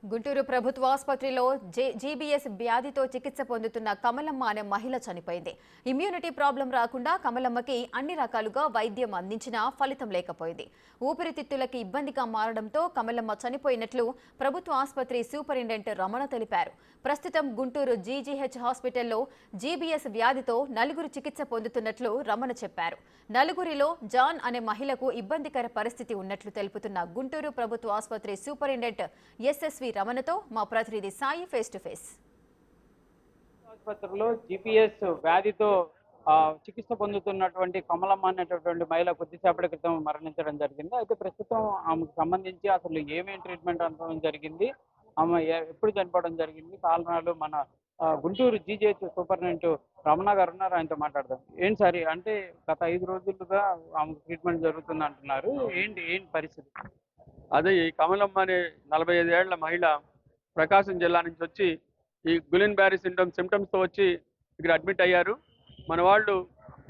గుంటూరు ప్రభుత్వ ఆసుపత్రిలో జీబీఎస్ వ్యాధితో చికిత్స పొందుతున్న కమలమ్మ అనే మహిళ చనిపోయింది. ఇమ్యూనిటీ ప్రాబ్లం రాకుండా కమలమ్మకి అన్ని రకాలుగా వైద్యం అందించినా ఫలితం లేకపోయింది. ఊపిరితిత్తులకి ఇబ్బందిగా మారడంతో కమలమ్మ చనిపోయినట్లు ప్రభుత్వ ఆసుపత్రి సూపరింటెండెంట్ రమణ తెలిపారు. ప్రస్తుతం గుంటూరు జీజీహెచ్ హాస్పిటల్లో జీబీఎస్ వ్యాధితో నలుగురు చికిత్స పొందుతున్నట్లు రమణ చెప్పారు. నలుగురిలో జాన్ అనే మహిళకు ఇబ్బందికర పరిస్థితి ఉన్నట్లు తెలుపుతున్న గుంటూరు ప్రభుత్వ ఆసుపత్రి సూపరింటెండెంట్ ఎస్ఎస్వి రమణతో మా ప్రతినిధి సాయి ఫేస్ టు ఫేస్. ఆసుపత్రిలో జీపీఎస్ వ్యాధితో చికిత్స పొందుతున్నటువంటి కమలమ్మ అనేటటువంటి మహిళ కొద్దిసేపటి క్రితం మరణించడం జరిగింది. అయితే ప్రస్తుతం ఆమెకు సంబంధించి అసలు ఏమేమి ట్రీట్మెంట్ అందడం జరిగింది, ఆమె ఎప్పుడు చనిపోవడం జరిగింది, కారణాలు మన గుంటూరు జీజీహెచ్ సూపరింటెండెంట్ రమణ గారు ఉన్నారు, ఆయనతో మాట్లాడదాం. ఏంటి సార్, అంటే గత 5 రోజులుగా ఆమెకు ట్రీట్మెంట్ జరుగుతుంది అంటున్నారు, ఏంటి పరిస్థితి? అదే ఈ కమలమ్మ అనే 45 ఏళ్ల మహిళ ప్రకాశం జిల్లా నుంచి వచ్చి ఈ గులెన్ బ్యారీ సిమ్టమ్స్తో వచ్చి ఇక్కడ అడ్మిట్ అయ్యారు. మన వాళ్ళు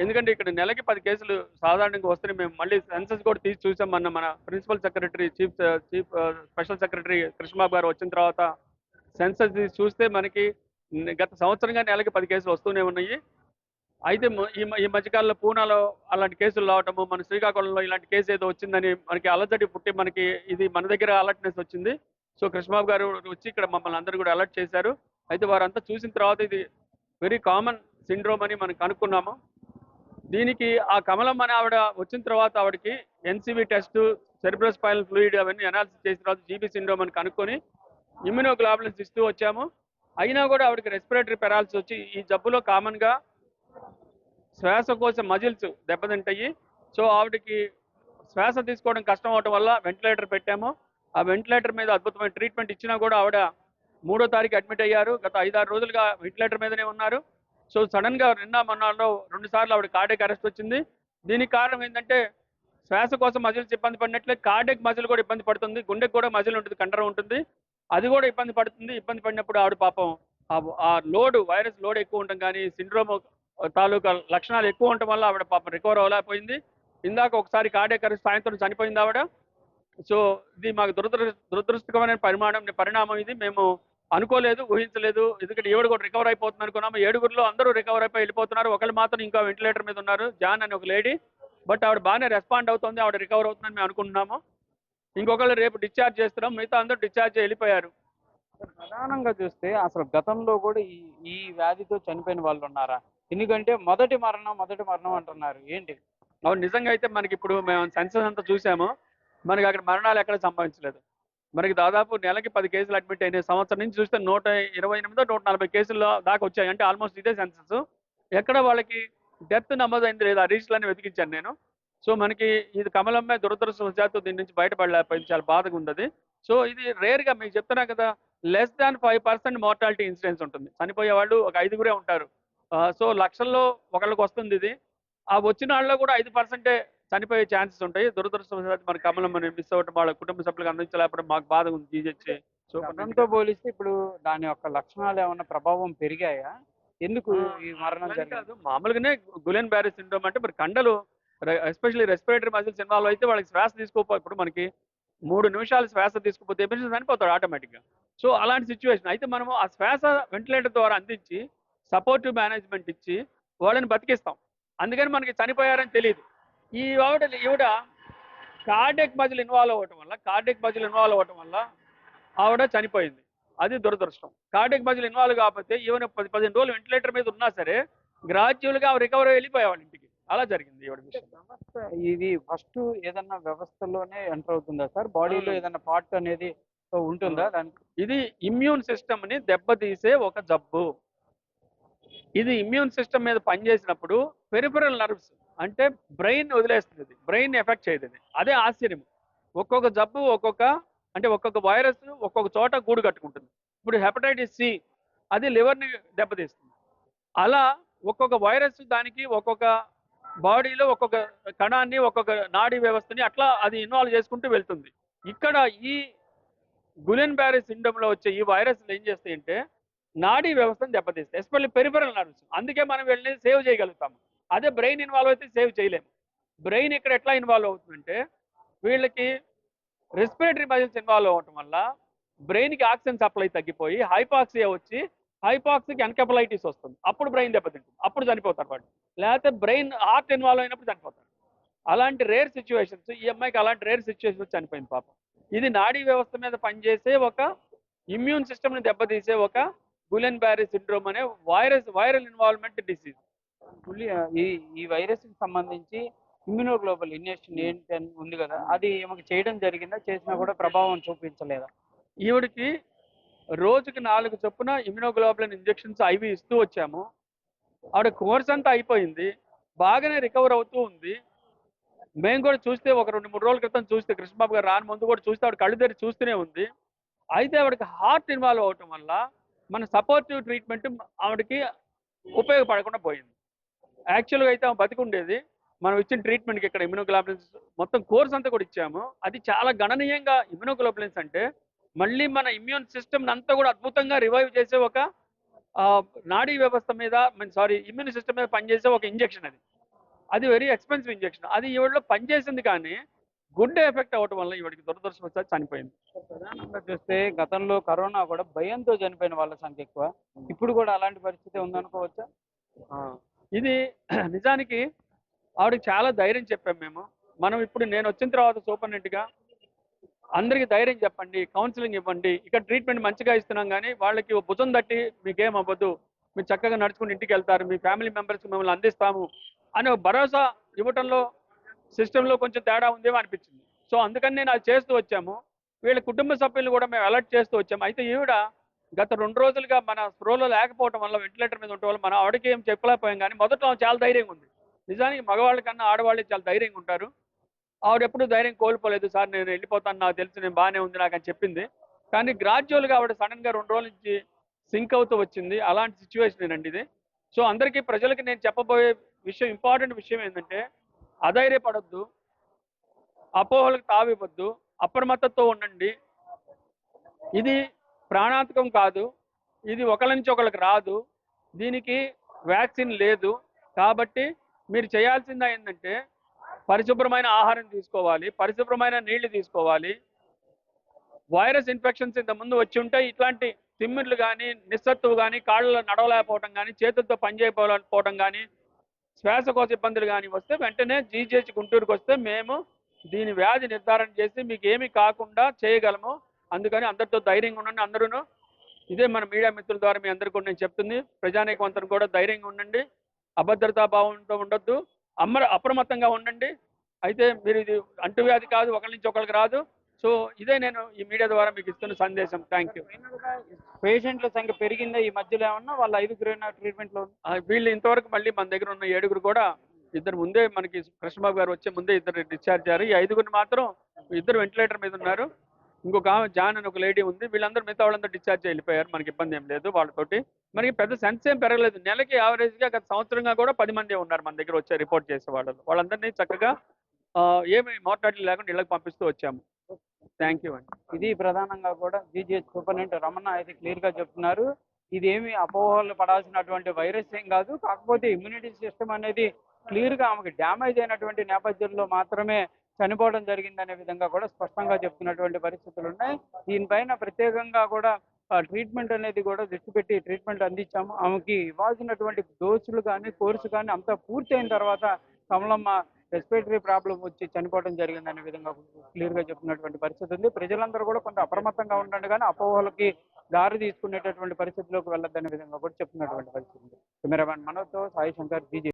ఎందుకంటే ఇక్కడ నెలకి 10 కేసులు సాధారణంగా వస్తున్నాయి. మేము మళ్ళీ సెన్సస్ కూడా తీసి చూసాం. మన principal secretary chief special secretary Krishnababu గారు వచ్చిన తర్వాత సెన్సస్ తీసి చూస్తే మనకి గత సంవత్సరంగా నెలకి 10 కేసులు వస్తూనే ఉన్నాయి. అయితే ఈ మధ్యకాలంలో పూనాలో అలాంటి కేసులు రావటము, మన శ్రీకాకుళంలో ఇలాంటి కేసు ఏదో వచ్చిందని మనకి అలజడి పుట్టి మనకి ఇది మన దగ్గర అలర్ట్నెస్ వచ్చింది. సో కృష్ణబాబు గారు వచ్చి ఇక్కడ మమ్మల్ని అందరూ కూడా అలర్ట్ చేశారు. అయితే వారంతా చూసిన తర్వాత ఇది వెరీ కామన్ సిండ్రోమ్ అని మనం కనుక్కున్నాము. దీనికి ఆ కమలమ్మ అని ఆవిడ వచ్చిన తర్వాత ఆవిడకి ఎన్సీవీ టెస్ట్, సెరిబ్రోస్పైనల్ ఫ్లూయిడ్ అవన్నీ అనాలిసిస్ చేసిన తర్వాత జీబీ సిండ్రోమ్ అని కనుక్కొని ఇమ్యూనోగ్లోబులిన్స్ ఇస్తూ వచ్చాము. అయినా కూడా ఆవిడకి రెస్పిరేటరీ పెరాలసిస్ వచ్చి ఈ జబ్బులో కామన్గా శ్వాసకోశ మజిల్స్ దెబ్బతింటాయి. సో ఆవిడకి శ్వాస తీసుకోవడం కష్టం అవడం వల్ల వెంటిలేటర్ పెట్టాము. ఆ వెంటిలేటర్ మీద అద్భుతమైన ట్రీట్మెంట్ ఇచ్చినా కూడా ఆవిడ 3వ తారీఖు అడ్మిట్ అయ్యారు. గత 5-6 రోజులుగా వెంటిలేటర్ మీదనే ఉన్నారు. సో సడన్గా మొన్నాళ్ళలో 2 సార్లు ఆవిడ కార్డియక్ అరెస్ట్ వచ్చింది. దీనికి కారణం ఏంటంటే శ్వాసకోశ మజిల్స్ ఇబ్బంది పడినట్లే కార్డియక్ మజిల్ కూడా ఇబ్బంది పడుతుంది. గుండెకి కూడా మజిల్ ఉంటుంది, కండరం ఉంటుంది, అది కూడా ఇబ్బంది పడుతుంది. ఇబ్బంది పడినప్పుడు ఆవిడ పాపం ఆ లోడ్, వైరస్ లోడ్ ఎక్కువ ఉండడం కానీ సిండ్రోమ్ తాలూకా లక్షణాలు ఎక్కువ ఉండటం వల్ల ఆవిడ పాపం రికవర్ అవ్వలేకపోయింది. ఇందాక ఒకసారి కార్డియక్ అరెస్ట్ సాయంత్రం చనిపోయింది ఆవిడ. సో ఇది మాకు దురదృష్టకరమైన పరిణామం. ఇది మేము అనుకోలేదు, ఊహించలేదు. ఎందుకంటే ఈవిడ కూడా రికవర్ అయిపోతుంది అనుకున్నాము. 7గురిలో అందరూ రికవర్ అయిపోయి వెళ్ళిపోతున్నారు. ఒకళ్ళు మాత్రం ఇంకా వెంటిలేటర్ మీద ఉన్నారు, జాన్ అని ఒక లేడీ. బట్ ఆవిడ బాగానే రెస్పాండ్ అవుతుంది, ఆవిడ రికవర్ అవుతుందని మేము అనుకుంటున్నాము. ఇంకొకళ్ళు రేపు డిశ్చార్జ్ చేస్తున్నాం, మిగతా అందరూ డిశ్చార్జ్ వెళ్ళిపోయారు. ప్రధానంగా చూస్తే అసలు గతంలో కూడా ఈ వ్యాధితో చనిపోయిన వాళ్ళు ఉన్నారా? ఎందుకంటే మొదటి మరణం అంటున్నారు, ఏంటి? అవును, నిజంగా అయితే మనకి ఇప్పుడు మేము సెన్సస్ అంతా చూసాము, మనకి అక్కడ మరణాలు ఎక్కడ సంభవించలేదు. మనకి దాదాపు నెలకి 10 కేసులు అడ్మిట్ అయినాయి. సంవత్సరం నుంచి చూస్తే 128 140 కేసుల్లో దాకా వచ్చాయి. అంటే ఆల్మోస్ట్ ఇదే సెన్సస్. ఎక్కడ వాళ్ళకి డెత్ నమోదైంది లేదా రిజిస్టర్లని వెతికించాను నేను. సో మనకి ఇది కమలమ్మే దురదృష్టవశాత్తు దీని నుంచి బయటపడలేకపోయింది. చాలా బాధగా ఉంది. సో ఇది రేర్గా మీకు చెప్తున్నా కదా, లెస్ దాన్ 5% మార్టాలిటీ ఇన్సిడెన్స్ ఉంటుంది. చనిపోయే వాళ్ళు ఒక 5గురే ఉంటారు. సో లక్షల్లో ఒకళ్ళకి వస్తుంది ఇది. ఆ వచ్చిన వాళ్ళలో కూడా 5% చనిపోయే ఛాన్సెస్ ఉంటాయి. దురదృష్టవశాత్తు మన కమలమ్మని మిస్ అవ్వడం, వాళ్ళ కుటుంబ సభ్యులకు అందించలేకపోవడం మాకు బాధ ఉంది. జీజెచ్చి సో గతంతో పోలిస్తే ఇప్పుడు దాని యొక్క లక్షణాలు ఏమన్నా ప్రభావం పెరిగాయా? ఎందుకు ఈ మరణం జరిగింది? మామూలుగానే గులెన్ బ్యారీ సిండ్రోమ్ అంటే మరి కండలు, ఎస్పెషల్లీ రెస్పిరేటరీ మజిల్స్ ఇన్వాల్వ్ అయితే వాళ్ళకి శ్వాస తీసుకోకపోతే, ఇప్పుడు మనకి 3 నిమిషాలు శ్వాస తీసుకుపోతే ఎమర్జెన్సీ చనిపోతాడు ఆటోమేటిక్గా. సో అలాంటి సిచ్యువేషన్. అయితే మనము ఆ శ్వాస వెంటిలేటర్ ద్వారా అందించి సపోర్టివ్ మేనేజ్మెంట్ ఇచ్చి వాళ్ళని బతికిస్తాం. అందుకని మనకి చనిపోయారని తెలియదు. ఈవిడ కార్డియక్ మజిల్ ఇన్వాల్వ్ అవ్వటం వల్ల ఆవిడ చనిపోయింది. అది దురదృష్టం. కార్డియక్ మజిల్ ఇన్వాల్వ్ కాకపోతే ఈవెన్ 10-15 రోజులు వెంటిలేటర్ మీద ఉన్నా సరే గ్రాడ్యువల్గా రికవరీ వెళ్ళిపోయేవాళ్ళు ఇంటికి. అలా జరిగింది ఈవిడ విషయం. ఇది ఫస్ట్ ఏదన్నా వ్యవస్థలోనే ఎంటర్ అవుతుందా సార్? బాడీలో ఏదన్నా పార్ట్ అనేది ఉంటుందా దానికి? ఇది ఇమ్యూన్ సిస్టమ్ ని దెబ్బతీసే ఒక జబ్బు. ఇది ఇమ్యూన్ సిస్టమ్ మీద పనిచేసినప్పుడు పెరిఫెరల్ నర్వ్స్ అంటే బ్రెయిన్ వదిలేస్తుంది, బ్రెయిన్ ఎఫెక్ట్ చేయదు. అదే ఆశ్చర్యం. ఒక్కొక్క జబ్బు ఒక్కొక్క వైరస్ ఒక్కొక్క చోట గూడు కట్టుకుంటుంది. ఇప్పుడు హెపటైటిస్ సి అది లివర్ని దెబ్బతీస్తుంది. అలా ఒక్కొక్క వైరస్ దానికి ఒక్కొక్క బాడీలో ఒక్కొక్క కణాన్ని, ఒక్కొక్క నాడీ వ్యవస్థని అట్లా అది ఇన్వాల్వ్ చేసుకుంటూ వెళ్తుంది. ఇక్కడ ఈ గులెన్ బ్యారీ సిండ్రోమ్లో వచ్చే ఈ వైరస్లు ఏం చేస్తాయంటే నాడీ వ్యవస్థను దెబ్బతీస్తాయి, ఎస్పెషల్లీ పెరిఫెరల్ నర్వ్స్. అందుకే మనం వెళ్ళి సేవ్ చేయగలుగుతాము. అదే బ్రెయిన్ ఇన్వాల్వ్ అయితే సేవ్ చేయలేము. బ్రెయిన్ ఇక్కడ ఎట్లా ఇన్వాల్వ్ అవుతుందంటే వీళ్ళకి రెస్పిరేటరీ మజిల్స్ ఇన్వాల్వ్ అవ్వటం వల్ల బ్రెయిన్కి ఆక్సిజన్ సప్లై తగ్గిపోయి హైపాక్సియా వచ్చి హైపాక్సిక్ ఎన్కెఫలైటిస్ వస్తుంది. అప్పుడు బ్రెయిన్ దెబ్బతింటుంది, అప్పుడు చనిపోతారు వాడు. లేకపోతే బ్రెయిన్ హార్ట్ ఇన్వాల్వ్ అయినప్పుడు చనిపోతారు. అలాంటి రేర్ సిచ్యువేషన్స్, ఈ అమ్మాయికి అలాంటి రేర్ సిచ్యువేషన్స్ చనిపోయింది పాపం. ఇది నాడీ వ్యవస్థ మీద పనిచేసే ఒక ఇమ్యూన్ సిస్టమ్ని దెబ్బతీసే ఒక గులెన్ బ్యారీ సిండ్రోమ్ అనే వైరల్ ఇన్వాల్వ్మెంట్ డిసీజ్. ఈ ఈ వైరస్ కి సంబంధించి ఇమ్యూనోగ్లోబల్ ఇంజెక్షన్ ఏంటి అని ఉంది కదా, అది ఏమైనా చేయడం జరిగిందా? చేసినా కూడా ప్రభావం చూపించలేదా? ఈవిడికి రోజుకి 4 చొప్పున ఇమ్యూనోగ్లోబులిన్ ఇంజెక్షన్స్ ఐవి ఇస్తూ వచ్చాము. ఆవిడ కోర్స్ అంతా అయిపోయింది, బాగానే రికవర్ అవుతూ ఉంది. మేము కూడా చూస్తే ఒక 2-3 రోజుల క్రితం చూస్తే, కృష్ణబాబు గారు రాని ముందు కూడా చూస్తే ఆవిడ కళ్ళు తెరిచి చూస్తూనే ఉంది. అయితే ఆవిడకి హార్ట్ ఇన్వాల్వ్ అవటం వల్ల మన సపోర్టివ్ ట్రీట్మెంట్ ఆవిడకి ఉపయోగపడకుండా పోయింది. యాక్చువల్గా అయితే ఆమె బతికుండేది. మనం ఇచ్చిన ట్రీట్మెంట్కి ఇక్కడ ఇమ్యూనోగ్లోబులిన్స్ మొత్తం కోర్స్ అంతా కూడా ఇచ్చాము. అది చాలా గణనీయంగా ఇమ్యూనోగ్లోబులిన్స్ అంటే మళ్ళీ మన ఇమ్యూన్ సిస్టమ్ అంతా కూడా అద్భుతంగా రివైవ్ చేసే ఒక నాడీ వ్యవస్థ మీద ఇమ్యూన్ సిస్టమ్ మీద పనిచేసే ఒక ఇంజెక్షన్. అది వెరీ ఎక్స్పెన్సివ్ ఇంజెక్షన్. అది ఈవిడలో పనిచేసింది, కానీ గుడ్ ఎఫెక్ట్ అవ్వటం వల్ల ఈవిడికి దురదృష్టవశాత్తు చనిపోయింది. ప్రధానంగా చూస్తే గతంలో కరోనా కూడా భయంతో చనిపోయిన వాళ్ళ సంఖ్య ఎక్కువ. ఇప్పుడు కూడా అలాంటి పరిస్థితి ఉందనుకోవచ్చా? ఇది నిజానికి ఆవిడకి చాలా ధైర్యం చెప్పాం మేము. ఇప్పుడు నేను వచ్చిన తర్వాత సూపరింటెండెంట్గా అందరికీ ధైర్యం చెప్పండి, కౌన్సిలింగ్ ఇవ్వండి, ఇక్కడ ట్రీట్మెంట్ మంచిగా ఇస్తున్నాం, కానీ వాళ్ళకి భుజం తట్టి మీకేం అవ్వదు, మీరు చక్కగా నడుచుకుని ఇంటికి వెళ్తారు, మీ ఫ్యామిలీ మెంబర్స్కి మిమ్మల్ని అందిస్తాము అనే భరోసా ఇవ్వటంలో సిస్టంలో కొంచెం తేడా ఉందేమో అనిపించింది. సో అందుకని నేను అది చేస్తూ వచ్చాము. వీళ్ళ కుటుంబ సభ్యులు కూడా మేము అలర్ట్ చేస్తూ వచ్చాము. అయితే ఈవిడ గత 2 రోజులుగా మన స్ప్రోలో లేకపోవడం వల్ల, వెంటిలేటర్ మీద ఉండటం వల్ల మనం ఆవిడకి ఏం చెప్పలేకపోయాం, కానీ మొదట్లో ఆమె చాలా ధైర్యంగా ఉంది. నిజానికి మగవాళ్ళ కన్నా ఆడవాళ్ళే చాలా ధైర్యంగా ఉంటారు. ఆవిడ ఎప్పుడు ధైర్యం కోల్పోలేదు. సార్ నేను వెళ్ళిపోతాను, నాకు తెలుసు, నేను బాగానే ఉంది నాకు అని చెప్పింది. కానీ గ్రాడ్యువల్గా ఆవిడ సడన్గా 2 రోజుల నుంచి సింక్ అవుతూ వచ్చింది. అలాంటి సిచ్యువేషన్ అండి ఇది. సో అందరికీ, ప్రజలకి నేను చెప్పబోయే ఇంపార్టెంట్ విషయం ఏంటంటే, అధైర్యపడొద్దు, అపోహలకు తావివ్వద్దు, అప్రమత్తతో ఉండండి. ఇది ప్రాణాంతకం కాదు, ఇది ఒకరి నుంచి ఒకరికి రాదు, దీనికి వ్యాక్సిన్ లేదు. కాబట్టి మీరు చేయాల్సింది ఏంటంటే పరిశుభ్రమైన ఆహారం తీసుకోవాలి, పరిశుభ్రమైన నీళ్లు తీసుకోవాలి. వైరస్ ఇన్ఫెక్షన్స్ ఇంత ముందు వచ్చి ఉంటాయి. ఇట్లాంటి తిమ్మిర్లు కానీ, నిస్సత్తువు కానీ, కాళ్ళలో నడవలేకపోవడం కానీ, చేతులతో పనిచేయకపోవడం కానీ, శ్వాసకోశ ఇబ్బందులు కానీ వస్తే వెంటనే జీజీహెచ్ గుంటూరుకు వస్తే మేము దీని వ్యాధి నిర్ధారణ చేసి మీకు ఏమీ కాకుండా చేయగలము. అందుకని అందరితో ధైర్యంగా ఉండండి. అందరూ ఇదే మన మీడియా మిత్రుల ద్వారా మీ అందరికీ కూడా నేను చెప్తుంది. ప్రజానీకవంతం కూడా ధైర్యంగా ఉండండి, అభద్రతా భావంతో ఉండొద్దు, అప్రమత్తంగా ఉండండి. అయితే మీరు ఇది అంటువ్యాధి కాదు, ఒకరి నుంచి ఒకరికి రాదు. సో ఇదే నేను ఈ మీడియా ద్వారా మీకు ఇస్తున్న సందేశం. Thank you. పేషెంట్ల సంఖ్య పెరిగిందా ఈ మధ్యలో? ఏమన్నా వాళ్ళ 5 ట్రీట్మెంట్లో? వీళ్ళు ఇంతవరకు మళ్ళీ మన దగ్గర ఉన్న 7 కూడా, ఇద్దరు ముందే మనకి కృష్ణబాబు గారు వచ్చే ముందే 2 డిశ్చార్జ్ అయ్యారు. ఈ 5 మాత్రం 2 వెంటిలేటర్ మీద ఉన్నారు. ఇంకొక ఆమె జాన్ అని ఒక లేడీ ఉంది. వీళ్ళందరూ మిగతా వాళ్ళందరూ డిశ్చార్జ్ వెళ్ళిపోయారు. మనకి ఇబ్బంది ఏం లేదు వాళ్ళతోటి. మనకి పెద్ద సెన్స్ ఏం పెరగలేదు. నెలకి యావరేజ్గా గత సంవత్సరంగా కూడా 10 మందే ఉన్నారు మన దగ్గర వచ్చే రిపోర్ట్ చేసే వాళ్ళు. వాళ్ళందరినీ చక్కగా ఏమి మోర్టాలిటీ లేకుండా ఇళ్ళకి పంపిస్తూ వచ్చాము. థ్యాంక్ యూ అండి. ఇది ప్రధానంగా కూడా జీజీహెచ్ సూపరింటెండెంట్ రమణ అయితే క్లియర్గా చెప్తున్నారు. ఇదేమి అపోహలు పడాల్సినటువంటి వైరస్ ఏం కాదు, కాకపోతే ఇమ్యూనిటీ సిస్టమ్ అనేది క్లియర్గా ఆమెకి డ్యామేజ్ అయినటువంటి నేపథ్యంలో మాత్రమే చనిపోవడం జరిగిందనే విధంగా కూడా స్పష్టంగా చెప్తున్నటువంటి పరిస్థితులు ఉన్నాయి. దీనిపైన ప్రత్యేకంగా కూడా ట్రీట్మెంట్ అనేది కూడా దృష్టి పెట్టి ట్రీట్మెంట్ అందించాము. ఆమెకి ఇవ్వాల్సినటువంటి డోసులు కానీ, కోర్సు కానీ అంతా పూర్తయిన తర్వాత కమలమ్మ రెస్పిరేటరీ ప్రాబ్లం వచ్చి చనిపోవడం జరిగిందనే విధంగా క్లియర్గా చెప్తున్నటువంటి పరిస్థితి ఉంది. ప్రజలందరూ కూడా కొంత అప్రమత్తంగా ఉండండి, కానీ అపోహలకి దారి తీసుకునేటటువంటి పరిస్థితిలోకి వెళ్ళొద్దనే విధంగా కూడా చెప్తున్నటువంటి పరిస్థితి ఉంది. కెమెరామెన్ మనోజ్తో సాయి శంకర్, జీజీ.